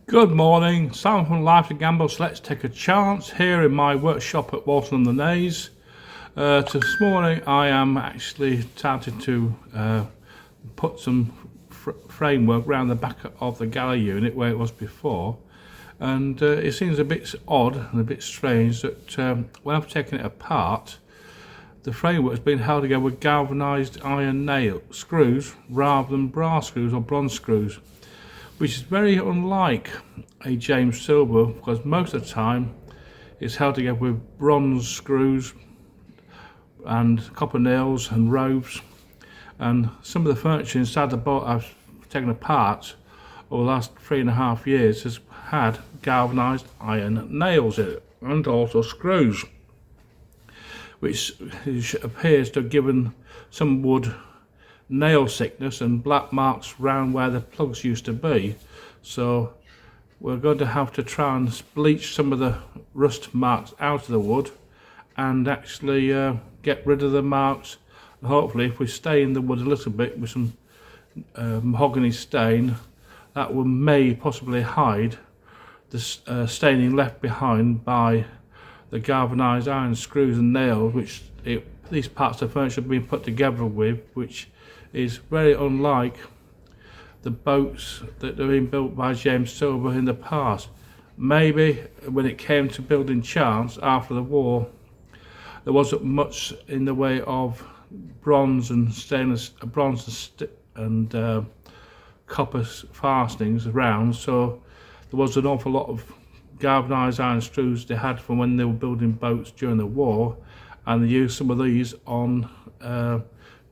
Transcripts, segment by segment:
Good morning, Simon from Life to Gamble. So let's take a chance here in my workshop at Walton-on-the-Naze. This morning I am actually starting to put some framework around the back of the galley unit where it was before, and it seems a bit odd and a bit strange that when I've taken it apart, the framework has been held together with galvanised iron nail screws rather than brass screws or bronze screws, which is very unlike a James Silver, because most of the time it's held together with bronze screws and copper nails and ropes. And some of the furniture inside the boat I've taken apart over the last 3.5 years has had galvanised iron nails in it and also screws, which appears to have given some wood nail sickness and black marks round where the plugs used to be. So we're going to have to try and bleach some of the rust marks out of the wood and actually get rid of the marks. And hopefully, if we stain the wood a little bit with some mahogany stain, that may possibly hide the staining left behind by the galvanised iron screws and nails, which these parts of the furniture have been put together with, which is very unlike the boats that have been built by James Silver in the past. Maybe when it came to building charts after the war, there wasn't much in the way of bronze and stainless, and copper fastenings around, so there was an awful lot of galvanised iron screws they had from when they were building boats during the war, and they used some of these on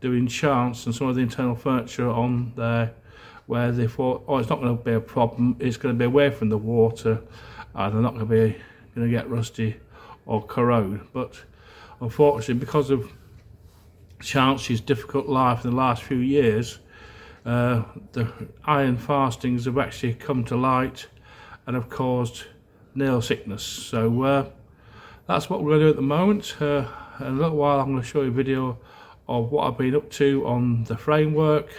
doing chants and some of the internal furniture on there, where they thought, oh, it's not going to be a problem, it's going to be away from the water, they're not going to get rusty or corrode. But unfortunately, because of Chance's difficult life in the last few years, the iron fastenings have actually come to light and have caused nail sickness. So that's what we're going to do at the moment. In a little while I'm going to show you a video of what I've been up to on the framework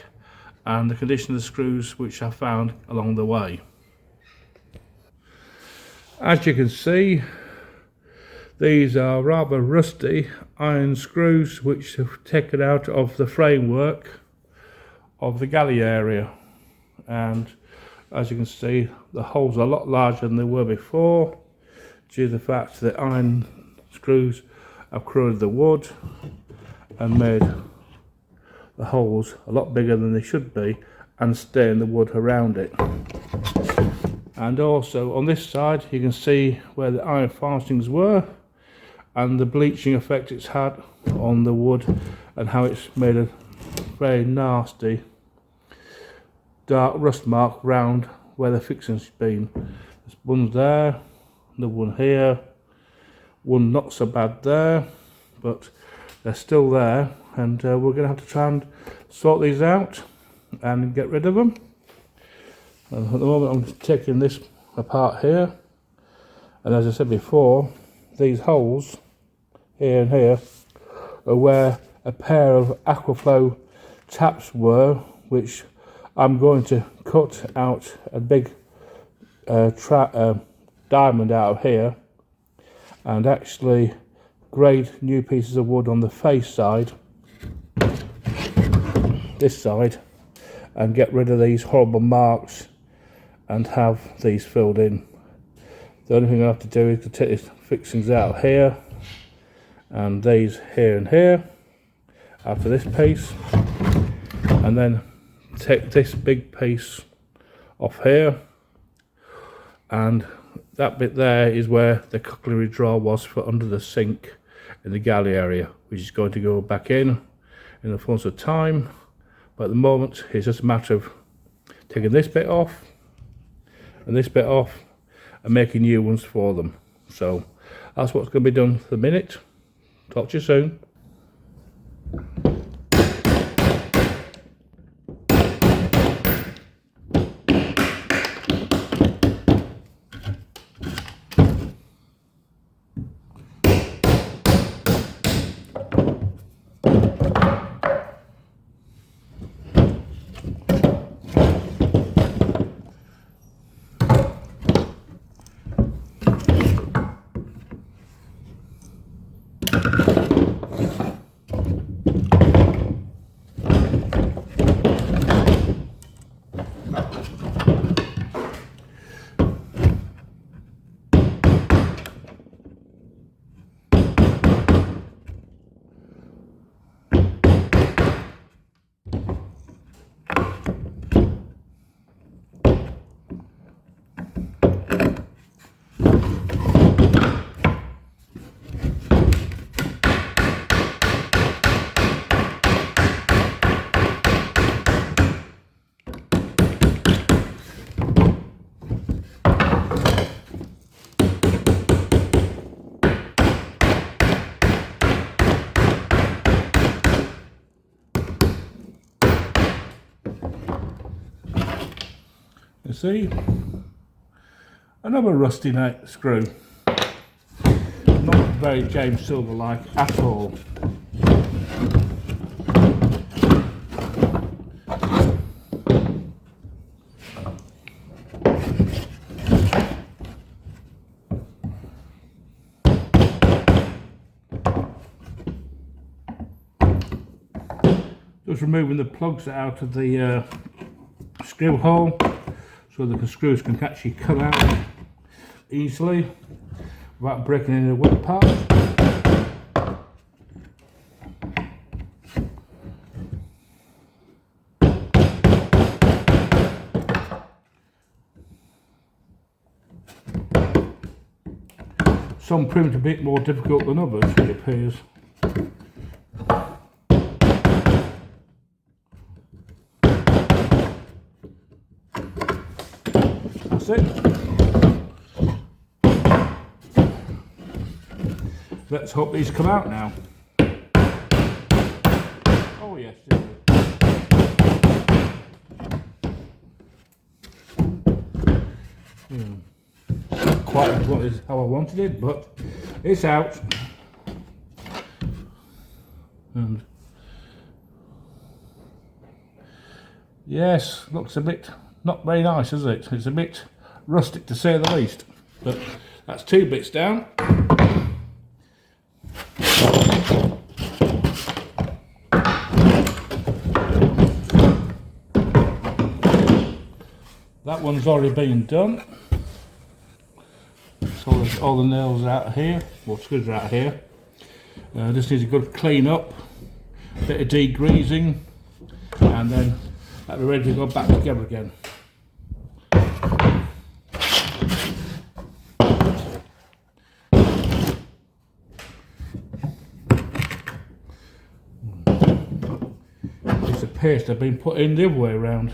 and the condition of the screws which I found along the way. As you can see, these are rather rusty iron screws which have taken out of the framework of the galley area, and as you can see, the holes are a lot larger than they were before due to the fact that iron screws have corroded the wood and made the holes a lot bigger than they should be and stain the wood around it. And also on this side you can see where the iron fastenings were and the bleaching effect it's had on the wood and how it's made a very nasty dark rust mark round where the fixing's been. There's one there, another one here, one not so bad there, but they're still there, and we're going to have to try and sort these out and get rid of them. And at the moment I'm taking this apart here, and as I said before, these holes here and here are where a pair of Aquaflow taps were, which I'm going to cut out a big diamond out of here and actually grade new pieces of wood on the face side, this side, and get rid of these horrible marks and have these filled in. The only thing I have to do is to take these fixings out here and these here and here after this piece, and then take this big piece off here, and that bit there is where the cutlery drawer was for under the sink in the galley area, which is going to go back in the fullness of time. But at the moment it's just a matter of taking this bit off and this bit off and making new ones for them. So that's what's going to be done for the minute. Talk to you soon. see. Another rusty screw. Not very James Silver-like at all. Just removing the plugs out of the screw hole so that the screws can actually come out easily without breaking any of the wood apart. Some prove a bit more difficult than others, it appears. That's it. Let's hope these come out now. Oh yes. Not quite as how I wanted it, but it's out. And yes, looks a bit not very nice, is it? It's a bit rustic to say the least. But that's 2 bits down. That one's already been done. So all the nails are out here, well, screws are out here. Just needs a good clean up, bit of degreasing, and then that'll be ready to go back together again. This appears to have been put in the other way around.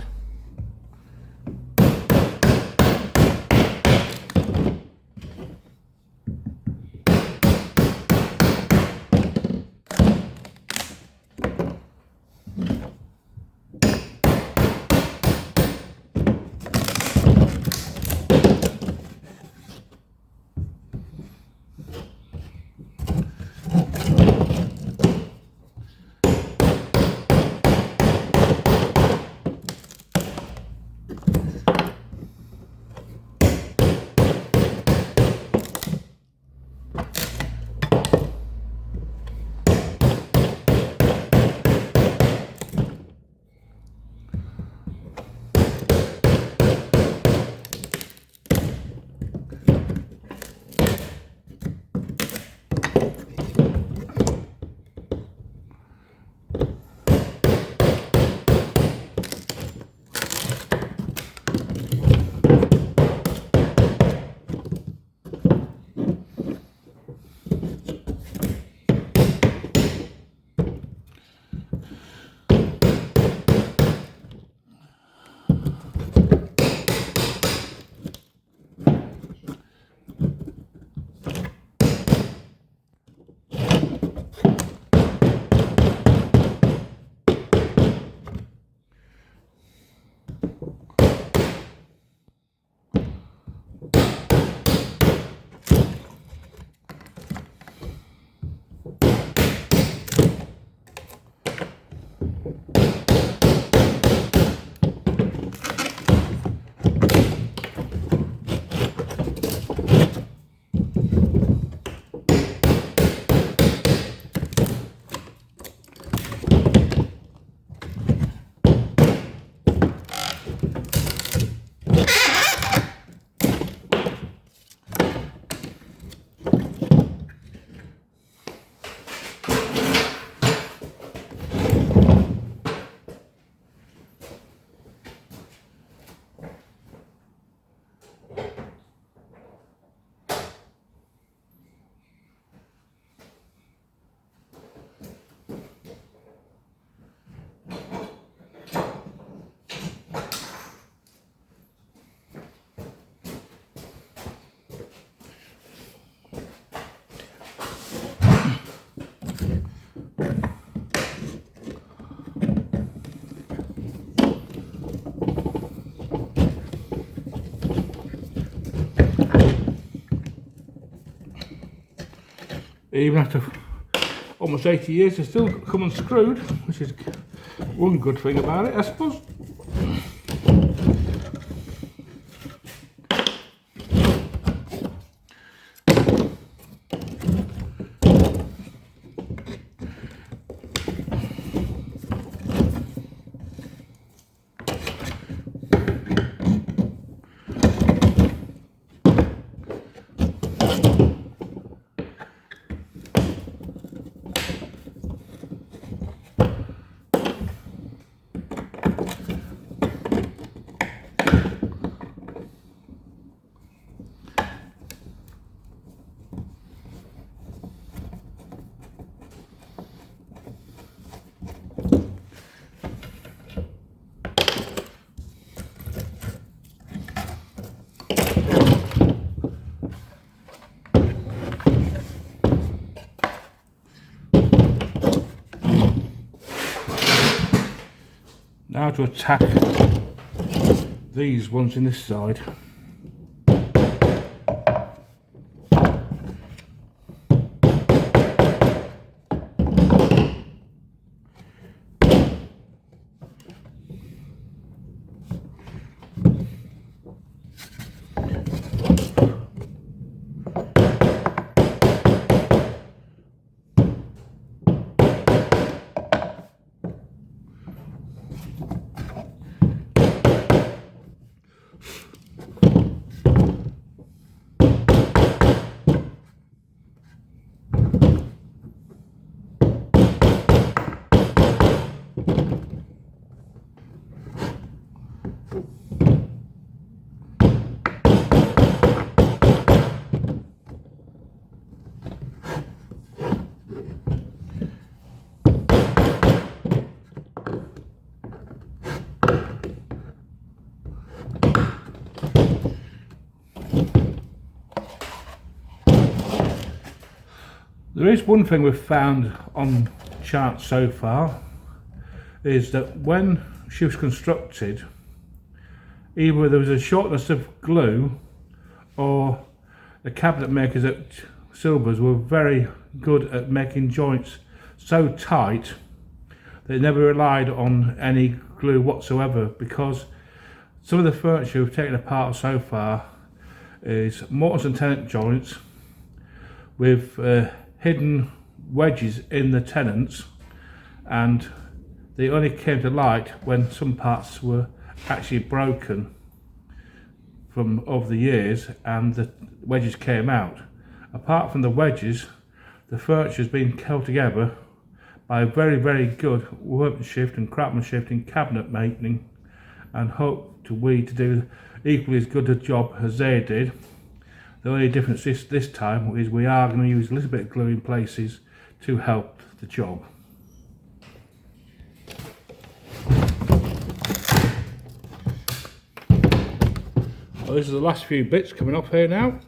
Even after almost 80 years, they're still come unscrewed, which is one good thing about it, I suppose. Now to attack these ones in this side. There is one thing we've found on charts so far, is that when she was constructed, either there was a shortness of glue or the cabinet makers at Silvers were very good at making joints so tight they never relied on any glue whatsoever, because some of the furniture we've taken apart so far is mortise and tenon joints with hidden wedges in the tenons, and they only came to light when some parts were actually broken from over the years and the wedges came out. Apart from the wedges, the furniture has been held together by very, very good workmanship and craftsmanship in cabinet making, and hope to do equally as good a job as they did. The only difference this time is we are going to use a little bit of glue in places to help the job. Well, these are the last few bits coming off here now.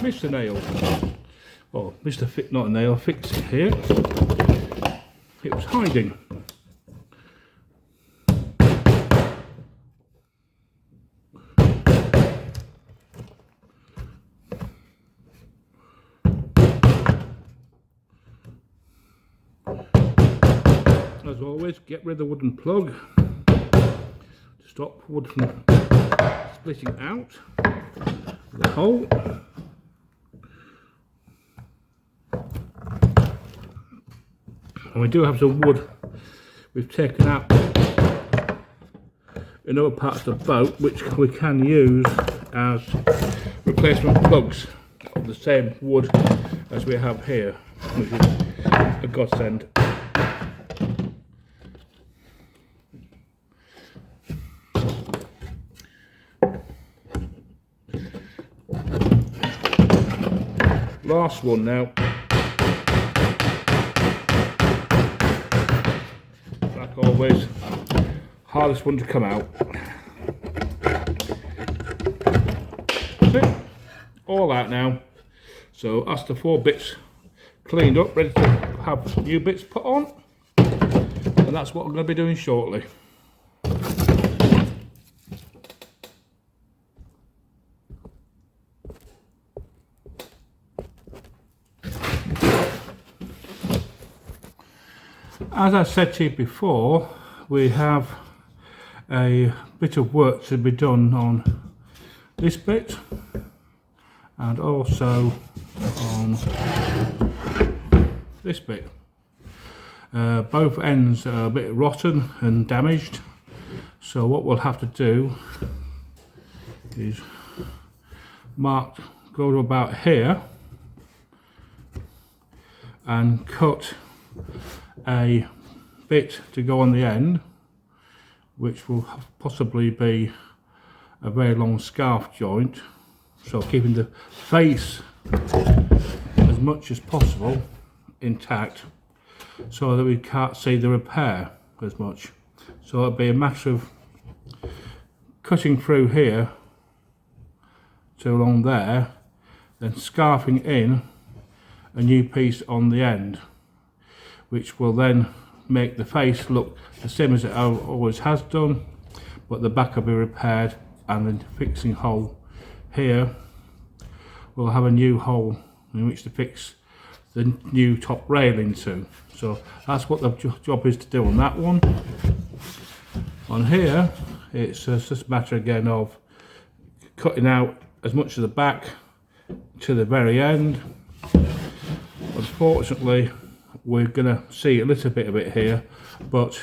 missed a nail. Oh, missed a not a nail, fix it here. It was hiding. As always, get rid of the wooden plug to stop wood from splitting out the hole. And we do have some wood we've taken out in other parts of the boat, which we can use as replacement plugs of the same wood as we have here, which is a godsend. Last one now. Like always, hardest one to come out. That's it. All out now. So that's the 4 bits cleaned up, ready to have new bits put on. And that's what I'm going to be doing shortly. As I said to you before, we have a bit of work to be done on this bit and also on this bit. Both ends are a bit rotten and damaged, so what we'll have to do is go to about here and cut a bit to go on the end, which will possibly be a very long scarf joint, so keeping the face as much as possible intact so that we can't see the repair as much. So it'll be a matter of cutting through here to along there, then scarfing in a new piece on the end, which will then make the face look the same as it always has done, but the back will be repaired, and then fixing hole here we'll have a new hole in which to fix the new top rail into. So that's what the job is to do on that one. On here it's just a matter again of cutting out as much of the back to the very end. Unfortunately we're going to see a little bit of it here, but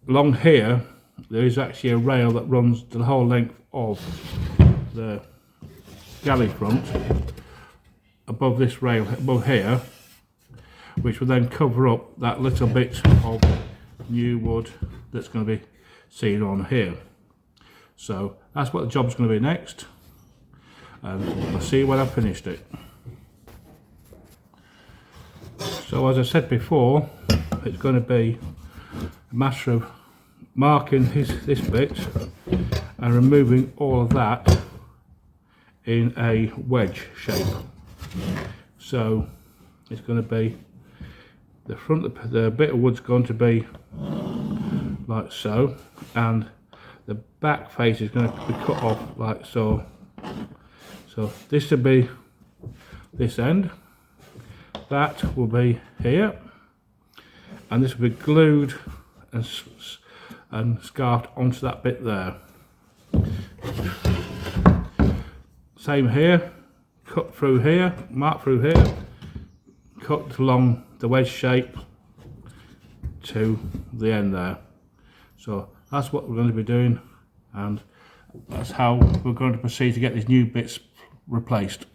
along here there is actually a rail that runs the whole length of the galley front above this rail above here, which will then cover up that little bit of new wood that's going to be seen on here. So that's what the job's going to be next, and I'll see you when I've finished it. So as I said before, it's going to be a matter of marking this bit and removing all of that in a wedge shape. So it's going to be the front, the bit of wood's going to be like so, and the back face is going to be cut off like so. So this will be this end. That will be here, and this will be glued and scarfed onto that bit there. Same here, cut through here, mark through here, cut along the wedge shape to the end there. So that's what we're going to be doing, and that's how we're going to proceed to get these new bits replaced.